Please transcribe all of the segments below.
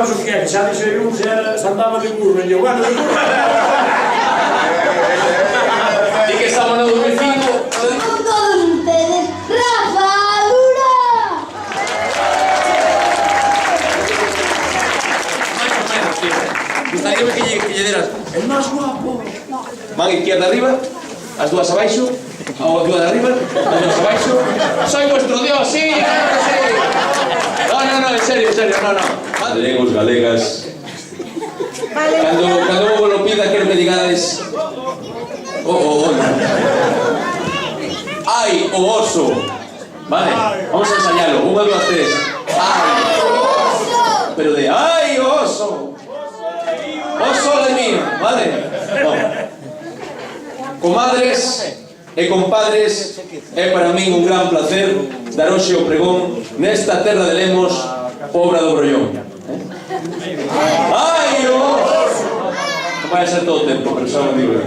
sabes o que é? Que xa dixei un se andaba de burro. E eu, bueno, de burro. E que estamos no 2005. Con todos ustedes, Rafa Dura. Gustaría que lle deras El máis guapo. man izquierda arriba, as dúas abaixo, a dúas de arriba, as dúas abaixo. Soy vuestro dios, sí, claro que sí. No, en serio, no. Galegos, galegas. Cando vos lo pida, quero que digades ai, o oso. Vale, vamos a ensayarlo. 1, 2, 3. Ai, pero de ai, o oso. Oso de mí, vale. Comadres e compadres, é para min un gran placer dar hoxe o pregón nesta terra de Lemos, Pobra do Brollón. Ai, o oso. Non vai a ser todo o tempo, pero só non digo.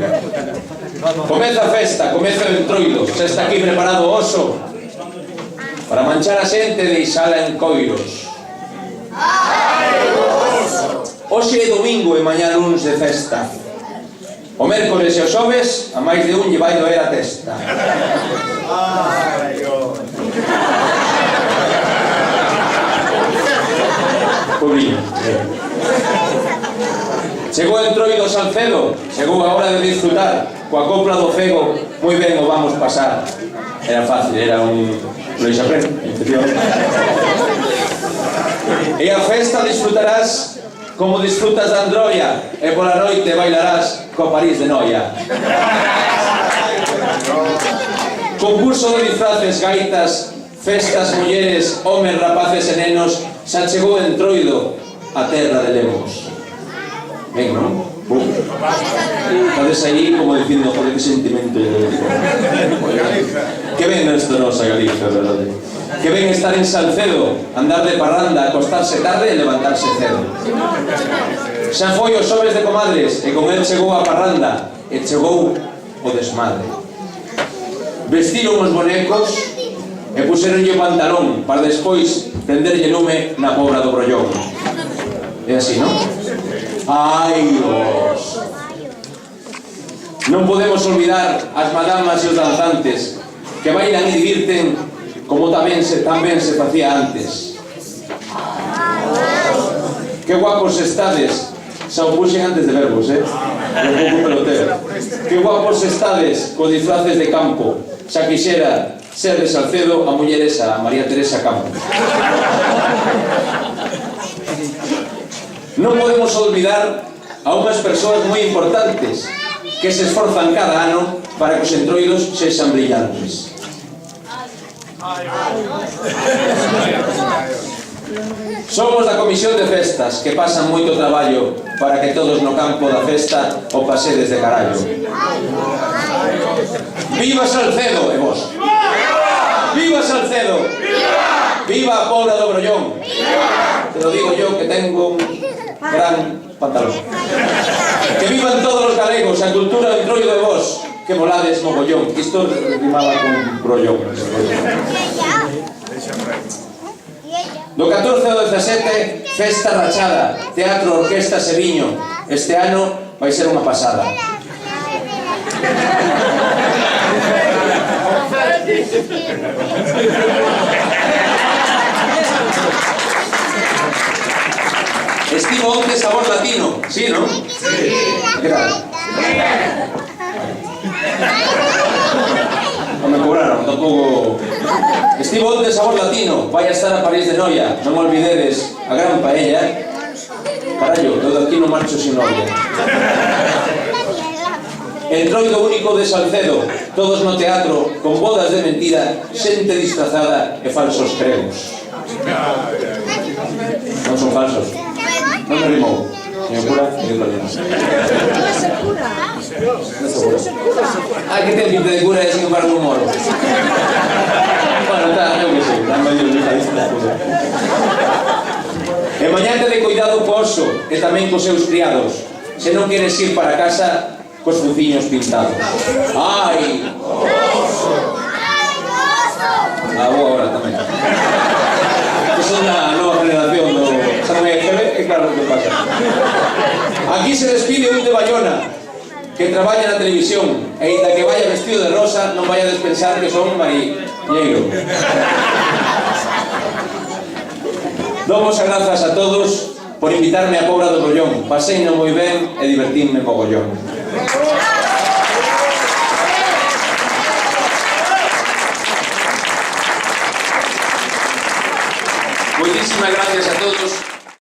Comeza a festa, comeza o entroido. Xa está aquí preparado o oso para manchar a xente e deixala en coiros. Hoxe é domingo e mañá luns de festa. O mércoles e o xoves a máis de un lle vai doer a testa. Pobriño. Chegou o entroido Salcedo, chegou a hora de disfrutar. Coa copla do cego, moi ben o vamos pasar. Era fácil, era un Luis Aprén, efectivamente. E a festa disfrutarás como disfrutas da Androia, e pola noite bailarás co París de Noia. Concurso de disfraces, gaitas, festas, mulleres, homes, rapaces e nenos, xa chegou o entroido a terra de Lemos. Ben, non? Estades aí como dicindo, joder, que sentimento que ben esta nosa Galicia, verdade? Que ben estar en Salcedo, andar de parranda, acostarse tarde e levantarse cedo. Xa foi os xoves de comadres e con el chegou a parranda e chegou o desmadre. Vestiron os bonecos e puseronlle o pantalón para despois prenderlle lume na Pobra do Brollón. É así, non? Ai, os... Non podemos olvidar as madamas e os danzantes que bailan e divirten como tamén se facía antes. Que guapos estades. Xa o puxen antes de verbos, un pouco pelotero. Que guapos estades co disfraces de campo. Xa quixera ser de Salcedo a muller esa, a María Teresa Campos. Non podemos olvidar a unhas persoas moi importantes que se esforzan cada ano para que os entroidos sexan brillantes. Somos da Comisión de Festas, que pasan moito traballo para que todos no campo da festa o pasedes de carallo. Viva Salcedo, e vos! Viva Salcedo! Viva a Pobra do Brollón! Te lo digo yo que tengo un gran pantalón. Que vivan todos os galegos, a cultura do entroido de vos, que volades mogollón. Isto rimaba con brollón. Do 14 ao 17, festa rachada, teatro, orquesta, Seviño. Este ano vai ser unha pasada. Estivo onte Sabor Latino, sí, non? Sí. Que tal? Non me cobraron, tampouco... Estivo onte Sabor Latino, vai a estar a París de Noia. Non olvidedes a gran paella. Carallo, todo aquí non marcho sin novia. Entroido único de Salcedo, todos no teatro, con bodas de mentira, xente disfrazada e falsos cregos. Non son falsos. Non me rimou. Señor cura, señor italiano. Non é ser cura. Non é ser cura. Ah, que ten pinta de cura e sin embargo un moro. Bueno, está, eu que sei, está medio lixadista. E mañá te de cuidado co oso e tamén cos seus criados. Se non queres ir para casa cos fuciños pintados. Ai! Oso! Ah, vou agora tamén. Que son da nova generación do... Xa non é GB, e claro, Aquí se despide un de Bayona que traballa na televisión e inda que vaya vestido de rosa non vaya a despensar que son mariñeiro. Damos as grazas a todos por invitarme a Pobra do Brollón. Paseino moi ben e divertínme mogollón. Moitísimas gracias a todos.